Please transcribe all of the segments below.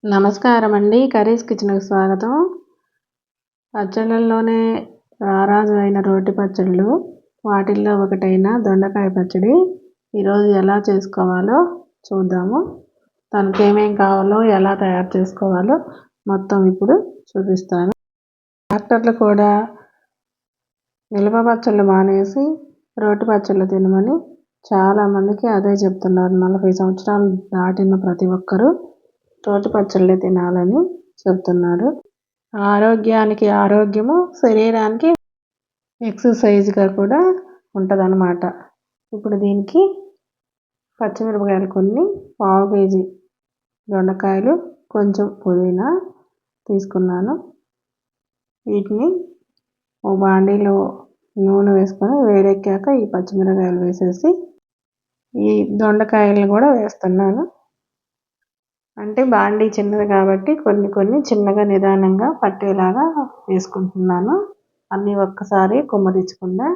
నమస్కారం అండి. కర్రీస్ కిచెన్‌కి స్వాగతం. పచ్చళ్ళల్లోనే రారాజు అయిన రోటి పచ్చళ్ళు, వాటిల్లో ఒకటైన దొండకాయ పచ్చడి ఈరోజు ఎలా చేసుకోవాలో చూద్దాము. దానికి ఏమేం కావాలో, ఎలా తయారు చేసుకోవాలో మొత్తం ఇప్పుడు చూపిస్తాను. డాక్టర్లు కూడా నిల్వ పచ్చళ్ళు మానేసి రోటి పచ్చళ్ళు తినమని చాలామందికి అదే చెప్తున్నారు. 40 సంవత్సరాలు దాటిన ప్రతి ఒక్కరూ రోటి పచ్చళ్ళే తినాలని చెప్తున్నారు. ఆరోగ్యానికి ఆరోగ్యము, శరీరానికి ఎక్సర్సైజ్గా కూడా ఉంటుందన్నమాట. ఇప్పుడు దీనికి పచ్చిమిరపకాయలు కొన్ని, పావు కేజీ దొండకాయలు, కొంచెం పుదీనా తీసుకున్నాను. వీటిని ఓ బాండీలో నూనె వేసుకొని వేడెక్కాక ఈ పచ్చిమిరపకాయలు వేసేసి ఈ దొండకాయలను కూడా వేస్తున్నాను. అంటే బాండీ చిన్నది కాబట్టి కొన్ని చిన్నగా నిదానంగా పట్టేలాగా వేసుకుంటున్నాను. అన్నీ ఒక్కసారి కుమ్మరించకుండా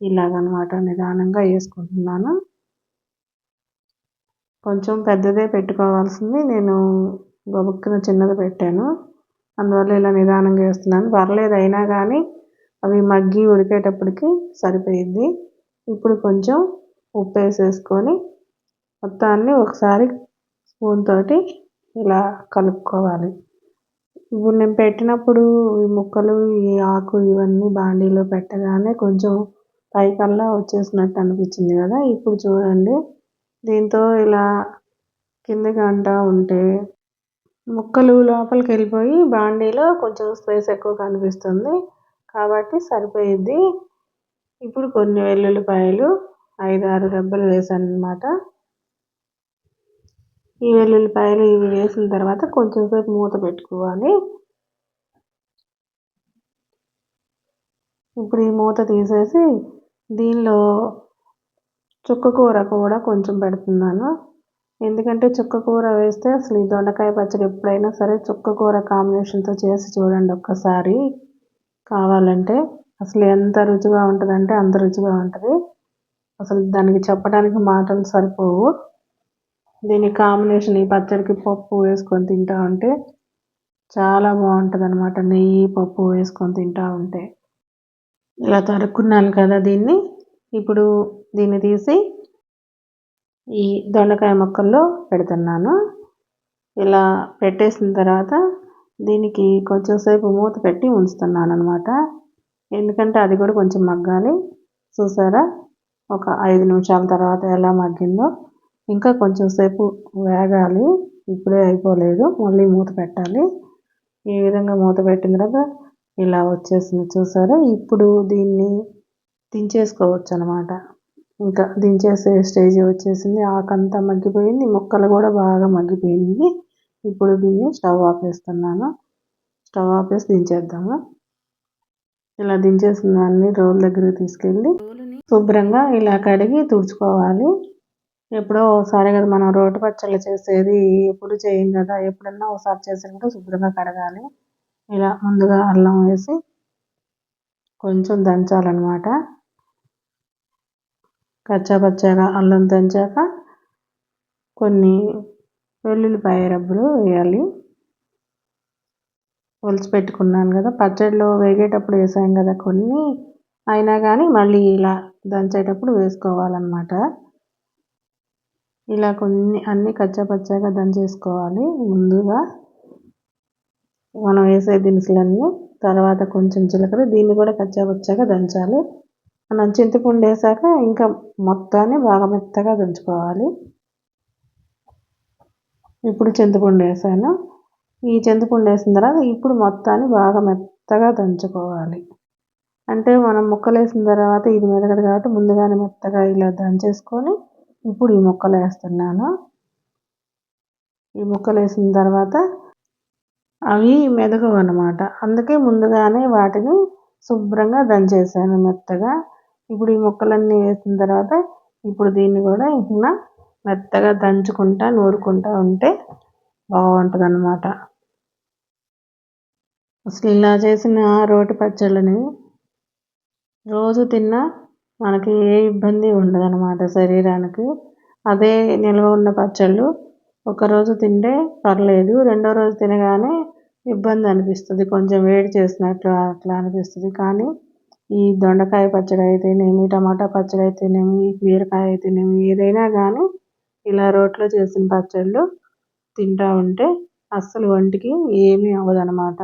ఇలాగనమాట నిదానంగా వేసుకుంటున్నాను. కొంచెం పెద్దదే పెట్టుకోవాల్సింది, నేను గబుక్కున చిన్నది పెట్టాను. అందువల్ల ఇలా నిదానంగా వేస్తున్నాను. పర్లేదు, అయినా కానీ అవి మగ్గి ఉడికేటప్పటికి సరిపోయిద్ది. ఇప్పుడు కొంచెం ఉప్పు వేసేసుకొని మొత్తాన్ని ఒకసారి స్పూన్ తోటి ఇలా కలుపుకోవాలి. ఇప్పుడు నేను పెట్టినప్పుడు ఈ ముక్కలు, ఈ ఆకు ఇవన్నీ బాండీలో పెట్టగానే కొంచెం పైకల్లా వచ్చేసినట్టు అనిపించింది కదా. ఇప్పుడు చూడండి, దీంతో ఇలా కిందకి అంటూ ఉంటే ముక్కలు లోపలికి వెళ్ళిపోయి బాండీలో కొంచెం స్పేస్ ఎక్కువ కనిపిస్తుంది కాబట్టి సరిపోయిద్ది. ఇప్పుడు కొన్ని వెల్లుల్లిపాయలు 5-6 రెబ్బలు వేసాను అన్నమాట. ఈ వెల్లుల్లిపాయలు ఇవి వేసిన తర్వాత కొంచెం సేపు మూత పెట్టుకోవాలి. ఇప్పుడు ఈ మూత తీసేసి దీనిలో చుక్కకూర కూడా కొంచెం పెడుతున్నాను. ఎందుకంటే చుక్కకూర వేస్తే అసలు ఈ దొండకాయ పచ్చడి ఎప్పుడైనా సరే చుక్కకూర కాంబినేషన్తో చేసి చూడండి ఒక్కసారి. కావాలంటే అసలు ఎంత రుచిగా ఉంటుందంటే అంత రుచిగా ఉంటుంది. అసలు దానికి చెప్పడానికి మాటలు సరిపోవు. దీని కాంబినేషన్ ఈ పచ్చడికి పప్పు వేసుకొని తింటూ ఉంటే చాలా బాగుంటుంది అన్నమాట. నెయ్యి, పప్పు వేసుకొని తింటూ ఉంటే. ఇలా తరుక్కున్నాను కదా దీన్ని. ఇప్పుడు దీన్ని తీసి ఈ దొండకాయ ముక్కల్లో పెడుతున్నాను. ఇలా పెట్టేసిన తర్వాత దీనికి కొంచెం సేపు మూత పెట్టి ఉంచుతున్నాను అన్నమాట. ఎందుకంటే అది కూడా కొంచెం మగ్గాలి. చూసారా, ఒక 5 నిమిషాల తర్వాత ఎలా మగ్గిందో. ఇంకా కొంచెం సేపు వేగాలి, ఇప్పుడే అయిపోలేదు, మళ్ళీ మూత పెట్టాలి. ఈ విధంగా మూత పెట్టిన తర్వాత ఇలా వచ్చేసింది చూసారా. ఇప్పుడు దీన్ని దించేసుకోవచ్చు అన్నమాట. ఇంకా దించేసే స్టేజ్ వచ్చేసింది. ఆకంతా మగ్గిపోయింది, ముక్కలు కూడా బాగా మగ్గిపోయింది. ఇప్పుడు దీన్ని స్టవ్ ఆపేస్తున్నాను. స్టవ్ ఆపేసి దించేద్దాము. ఇలా దించేసిన దాన్ని రోల్ దగ్గరికి తీసుకెళ్ళి శుభ్రంగా ఇలా కడిగి తుడుచుకోవాలి. ఎప్పుడో ఒకసారి కదా మనం రోటి పచ్చళ్ళు చేసేది, ఎప్పుడు చేయం కదా. ఎప్పుడన్నా ఒకసారి చేసినప్పుడు శుభ్రంగా కడగాలి. ఇలా ముందుగా అల్లం వేసి కొంచెం దంచాలన్నమాట. కచ్చాపచ్చాగా అల్లం దంచాక కొన్ని వెల్లుల్లిపాయ రబ్బలు వేయాలి. ఒలిచి పెట్టుకున్నాను కదా, పచ్చడిలో వేగేటప్పుడు వేసాం కదా కొన్ని, అయినా కానీ మళ్ళీ ఇలా దంచేటప్పుడు వేసుకోవాలన్నమాట. ఇలా కొన్ని అన్నీ కచ్చాపచ్చాగా దంచేసుకోవాలి ముందుగా మనం వేసే దినుసులన్నీ. తర్వాత కొంచెం జీలకర్ర, దీన్ని కూడా కచ్చాపచ్చాగా దంచాలి. మనం చింతపండు వేసాక ఇంకా మొత్తాన్ని బాగా మెత్తగా దంచుకోవాలి. ఇప్పుడు చింతపండు వేసాను. ఈ చింతపండు వేసిన తర్వాత ఇప్పుడు మొత్తాన్ని బాగా మెత్తగా దంచుకోవాలి. అంటే మనం ముక్కలు వేసిన తర్వాత ఇది మెదగదు కాబట్టి ముందుగానే మెత్తగా ఇలా దంచేసుకొని ఇప్పుడు ఈ ముక్కలు వేస్తున్నాను. ఈ ముక్కలు వేసిన తర్వాత అవి మెదగవు అన్నమాట. అందుకే ముందుగానే వాటిని శుభ్రంగా దంచేసాను మెత్తగా. ఇప్పుడు ఈ ముక్కలన్నీ వేసిన తర్వాత ఇప్పుడు దీన్ని కూడా ఇలా మెత్తగా దంచుకుంటా నూరుకుంటూ ఉంటే బాగుంటుంది అన్నమాట. అసలు ఇలా చేసిన రోటి పచ్చళ్ళని రోజు తిన్నా మనకి ఏ ఇబ్బంది ఉండదన్నమాట శరీరానికి. అదే నిల్వ ఉన్న పచ్చళ్ళు ఒకరోజు తింటే పర్లేదు, రెండో రోజు తినగానే ఇబ్బంది అనిపిస్తుంది, కొంచెం వేడి చేసినట్లు అట్లా అనిపిస్తుంది. కానీ ఈ దొండకాయ పచ్చడి అయితేనేమి, టమాటా పచ్చడి అయితేనేమి, బీరకాయ అయితేనేమి, ఏదైనా కానీ ఇలా రోట్లో చేసిన పచ్చళ్ళు తింటూ ఉంటే అస్సలు ఒంటికి ఏమీ అవ్వదన్నమాట.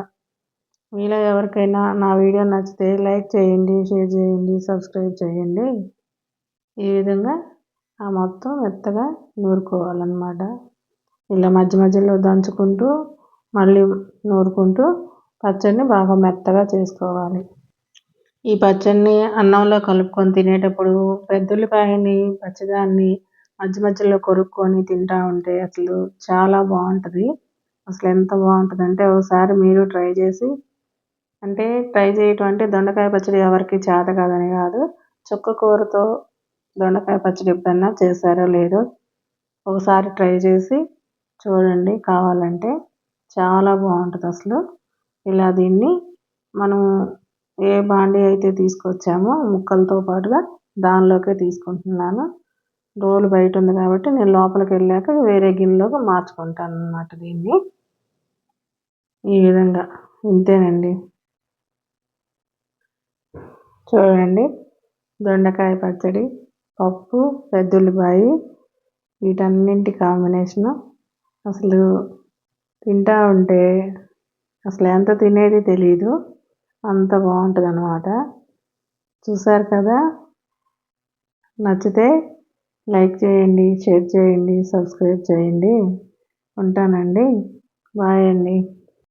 మీలో ఎవరికైనా నా వీడియో నచ్చితే లైక్ చేయండి, షేర్ చేయండి, సబ్స్క్రైబ్ చేయండి. ఈ విధంగా మొత్తం మెత్తగా నూరుకోవాలన్నమాట. ఇలా మధ్య మధ్యలో దంచుకుంటూ మళ్ళీ నూరుకుంటూ పచ్చడిని బాగా మెత్తగా చేసుకోవాలి. ఈ పచ్చడిని అన్నంలో కలుపుకొని తినేటప్పుడు పెద్దుల్లిపాయని పచ్చిదాన్ని మధ్య మధ్యలో కొరుక్కొని తింటూ ఉంటే అసలు చాలా బాగుంటుంది. అసలు ఎంత బాగుంటుందంటే ఒకసారి మీరు ట్రై చేయటం అంటే దొండకాయ పచ్చడి ఎవరికి చేత కాదని కాదు, చుక్కకూరతో దొండకాయ పచ్చడి ఎప్పుడన్నా చేశారో లేదో ఒకసారి ట్రై చేసి చూడండి కావాలంటే, చాలా బాగుంటుంది అసలు. ఇలా దీన్ని మనం ఏ బాండీ అయితే తీసుకొచ్చామో ముక్కలతో పాటుగా దానిలోకే తీసుకుంటున్నాను. రోలు బయట ఉంది కాబట్టి నేను లోపలికి వెళ్ళాక వేరే గిన్నెలోకి మార్చుకుంటాను అన్నమాట దీన్ని. ఈ విధంగా ఇంతేనండి. చూడండి, దొండకాయ పచ్చడి, పప్పు, పెద్దుల్లిపాయ వీటన్నింటి కాంబినేషను అసలు తింటూ ఉంటే అసలు ఎంత తినేది తెలీదు, అంత బాగుంటుంది అన్నమాట. చూసారు కదా, నచ్చితే లైక్ చేయండి, షేర్ చేయండి, సబ్స్క్రైబ్ చేయండి. ఉంటానండి, బాయ్ అండి.